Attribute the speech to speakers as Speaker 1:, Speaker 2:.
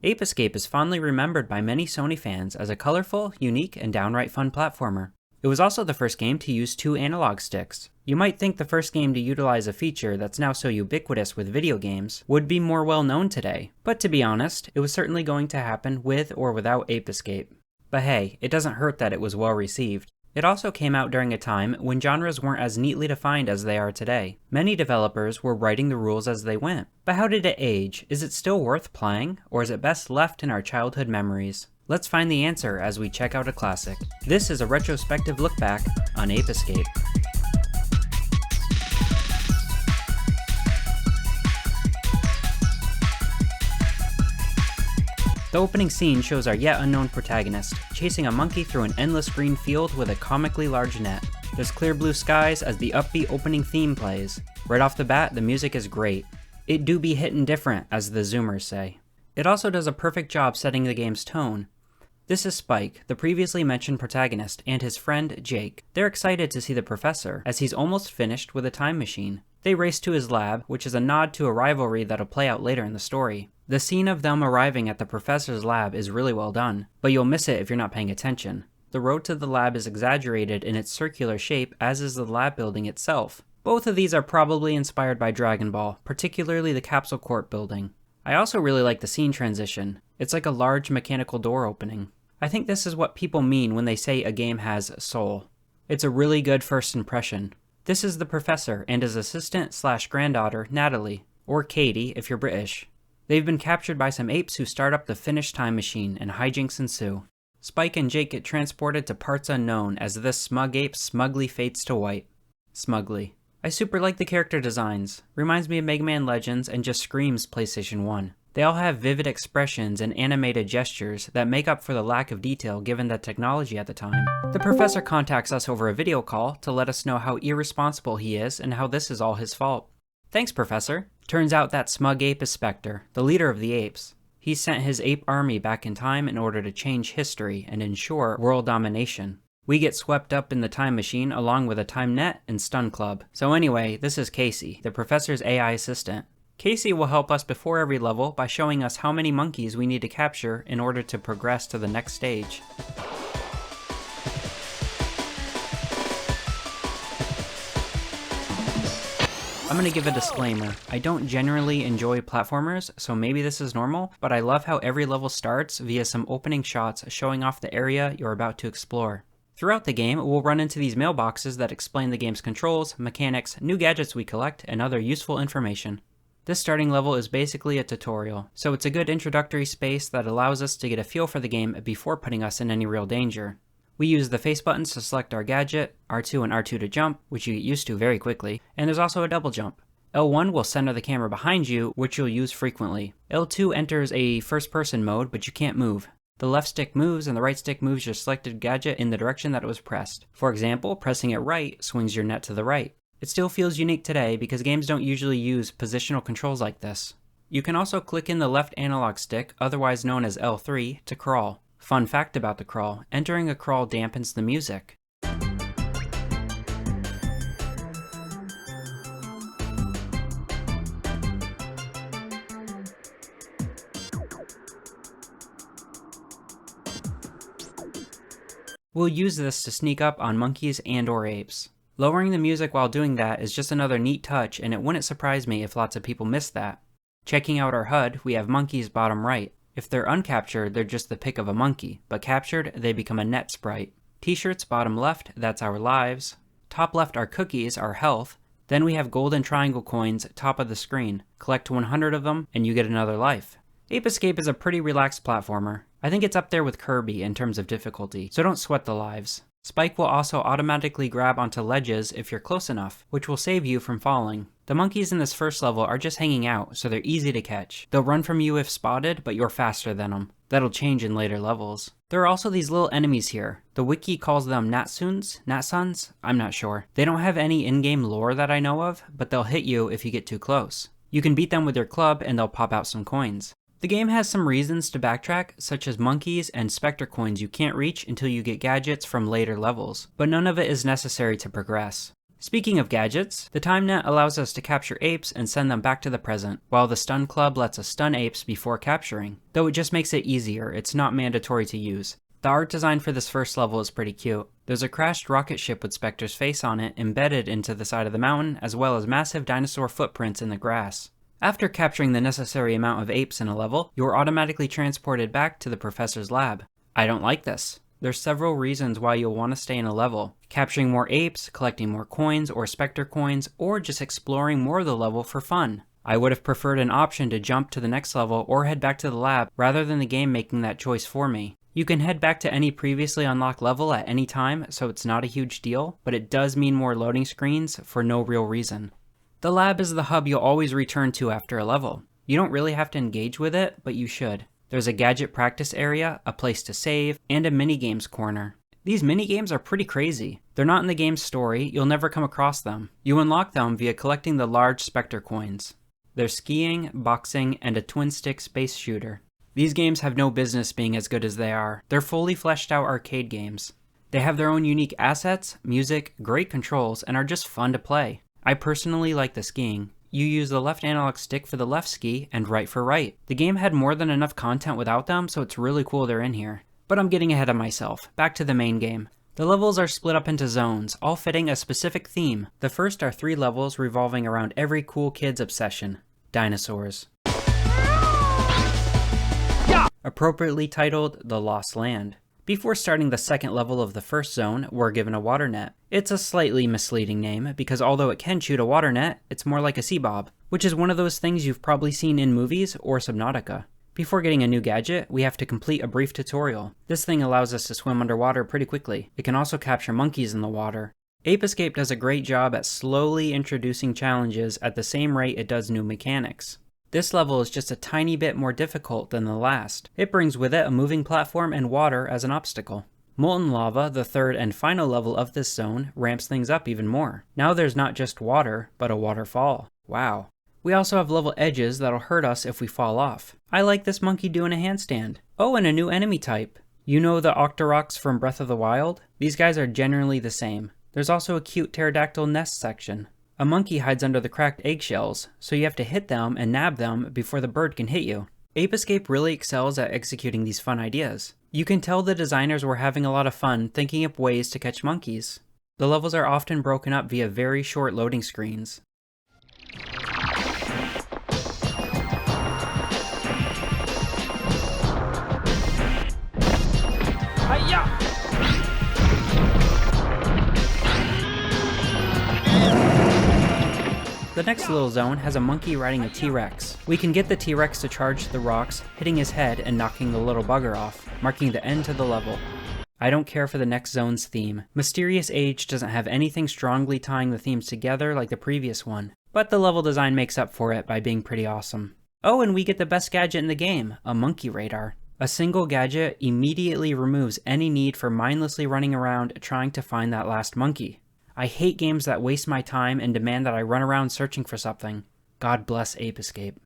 Speaker 1: Ape Escape is fondly remembered by many Sony fans as a colorful, unique, and downright fun platformer. It was also the first game to use 2 analog sticks. You might think the first game to utilize a feature that's now so ubiquitous with video games would be more well known today, but to be honest, it was certainly going to happen with or without Ape Escape. But hey, it doesn't hurt that it was well received. It also came out during a time when genres weren't as neatly defined as they are today. Many developers were writing the rules as they went. But how did it age? Is it still worth playing, or is it best left in our childhood memories? Let's find the answer as we check out a classic. This is a retrospective look back on Ape Escape. The opening scene shows our yet unknown protagonist, chasing a monkey through an endless green field with a comically large net. There's clear blue skies as the upbeat opening theme plays. Right off the bat, the music is great. It do be hittin' different, as the Zoomers say. It also does a perfect job setting the game's tone. This is Spike, the previously mentioned protagonist, and his friend Jake. They're excited to see the professor, as he's almost finished with a time machine. They race to his lab, which is a nod to a rivalry that'll play out later in the story. The scene of them arriving at the professor's lab is really well done, but you'll miss it if you're not paying attention. The road to the lab is exaggerated in its circular shape, as is the lab building itself. Both of these are probably inspired by Dragon Ball, particularly the Capsule Corp building. I also really like the scene transition. It's like a large mechanical door opening. I think this is what people mean when they say a game has soul. It's a really good first impression. This is the professor and his assistant/granddaughter, Natalie, or Katie if you're British. They've been captured by some apes who start up the finished time machine, and hijinks ensue. Spike and Jake get transported to parts unknown as this smug ape smugly fades to white. Smugly. I super like the character designs. Reminds me of Mega Man Legends and just screams PlayStation 1. They all have vivid expressions and animated gestures that make up for the lack of detail given the technology at the time. The professor contacts us over a video call to let us know how irresponsible he is and how this is all his fault. Thanks, Professor. Turns out that smug ape is Spectre, the leader of the apes. He sent his ape army back in time in order to change history and ensure world domination. We get swept up in the time machine along with a time net and stun club. So anyway, this is Casey, the professor's AI assistant. Casey will help us before every level by showing us how many monkeys we need to capture in order to progress to the next stage. I'm gonna give a disclaimer. I don't generally enjoy platformers, so maybe this is normal, but I love how every level starts via some opening shots showing off the area you're about to explore. Throughout the game, we'll run into these mailboxes that explain the game's controls, mechanics, new gadgets we collect, and other useful information. This starting level is basically a tutorial, so it's a good introductory space that allows us to get a feel for the game before putting us in any real danger. We use the face buttons to select our gadget, R2 and R2 to jump, which you get used to very quickly, and there's also a double jump. L1 will center the camera behind you, which you'll use frequently. L2 enters a first-person mode, but you can't move. The left stick moves and the right stick moves your selected gadget in the direction that it was pressed. For example, pressing it right swings your net to the right. It still feels unique today because games don't usually use positional controls like this. You can also click in the left analog stick, otherwise known as L3, to crawl. Fun fact about the crawl, entering a crawl dampens the music. We'll use this to sneak up on monkeys and/or apes. Lowering the music while doing that is just another neat touch, and it wouldn't surprise me if lots of people missed that. Checking out our HUD, we have monkeys bottom right. If they're uncaptured, they're just the pic of a monkey, but captured, they become a net sprite. T-shirts bottom left, that's our lives. Top left are cookies, our health. Then we have golden triangle coins top of the screen. Collect 100 of them, and you get another life. Ape Escape is a pretty relaxed platformer. I think it's up there with Kirby in terms of difficulty, so don't sweat the lives. Spike will also automatically grab onto ledges if you're close enough, which will save you from falling. The monkeys in this first level are just hanging out, so they're easy to catch. They'll run from you if spotted, but you're faster than them. That'll change in later levels. There are also these little enemies here. The wiki calls them Natsuns? I'm not sure. They don't have any in-game lore that I know of, but they'll hit you if you get too close. You can beat them with your club and they'll pop out some coins. The game has some reasons to backtrack, such as monkeys and Spectre coins you can't reach until you get gadgets from later levels, but none of it is necessary to progress. Speaking of gadgets, the Time Net allows us to capture apes and send them back to the present, while the Stun Club lets us stun apes before capturing. Though it just makes it easier, it's not mandatory to use. The art design for this first level is pretty cute. There's a crashed rocket ship with Spectre's face on it embedded into the side of the mountain, as well as massive dinosaur footprints in the grass. After capturing the necessary amount of apes in a level, you are automatically transported back to the professor's lab. I don't like this. There's several reasons why you'll want to stay in a level. Capturing more apes, collecting more coins or Spectre coins, or just exploring more of the level for fun. I would have preferred an option to jump to the next level or head back to the lab rather than the game making that choice for me. You can head back to any previously unlocked level at any time, so it's not a huge deal, but it does mean more loading screens for no real reason. The lab is the hub you'll always return to after a level. You don't really have to engage with it, but you should. There's a gadget practice area, a place to save, and a minigames corner. These minigames are pretty crazy. They're not in the game's story, you'll never come across them. You unlock them via collecting the large Spectre coins. There's skiing, boxing, and a twin-stick space shooter. These games have no business being as good as they are. They're fully fleshed out arcade games. They have their own unique assets, music, great controls, and are just fun to play. I personally like the skiing. You use the left analog stick for the left ski and right for right. The game had more than enough content without them, so it's really cool they're in here. But I'm getting ahead of myself. Back to the main game. The levels are split up into zones, all fitting a specific theme. The first are 3 levels revolving around every cool kid's obsession: dinosaurs. Appropriately titled The Lost Land. Before starting the second level of the first zone, we're given a water net. It's a slightly misleading name, because although it can shoot a water net, it's more like a sea bob, which is one of those things you've probably seen in movies or Subnautica. Before getting a new gadget, we have to complete a brief tutorial. This thing allows us to swim underwater pretty quickly. It can also capture monkeys in the water. Ape Escape does a great job at slowly introducing challenges at the same rate it does new mechanics. This level is just a tiny bit more difficult than the last. It brings with it a moving platform and water as an obstacle. Molten Lava, the third and final level of this zone, ramps things up even more. Now there's not just water, but a waterfall. Wow. We also have level edges that'll hurt us if we fall off. I like this monkey doing a handstand. Oh, and a new enemy type. You know the Octoroks from Breath of the Wild? These guys are generally the same. There's also a cute pterodactyl nest section. A monkey hides under the cracked eggshells, so you have to hit them and nab them before the bird can hit you. Ape Escape really excels at executing these fun ideas. You can tell the designers were having a lot of fun thinking up ways to catch monkeys. The levels are often broken up via very short loading screens. Hi-ya! The next little zone has a monkey riding a T-Rex. We can get the T-Rex to charge the rocks, hitting his head and knocking the little bugger off, marking the end to the level. I don't care for the next zone's theme. Mysterious Age doesn't have anything strongly tying the themes together like the previous one, but the level design makes up for it by being pretty awesome. Oh, and we get the best gadget in the game, a monkey radar. A single gadget immediately removes any need for mindlessly running around trying to find that last monkey. I hate games that waste my time and demand that I run around searching for something. God bless Ape Escape.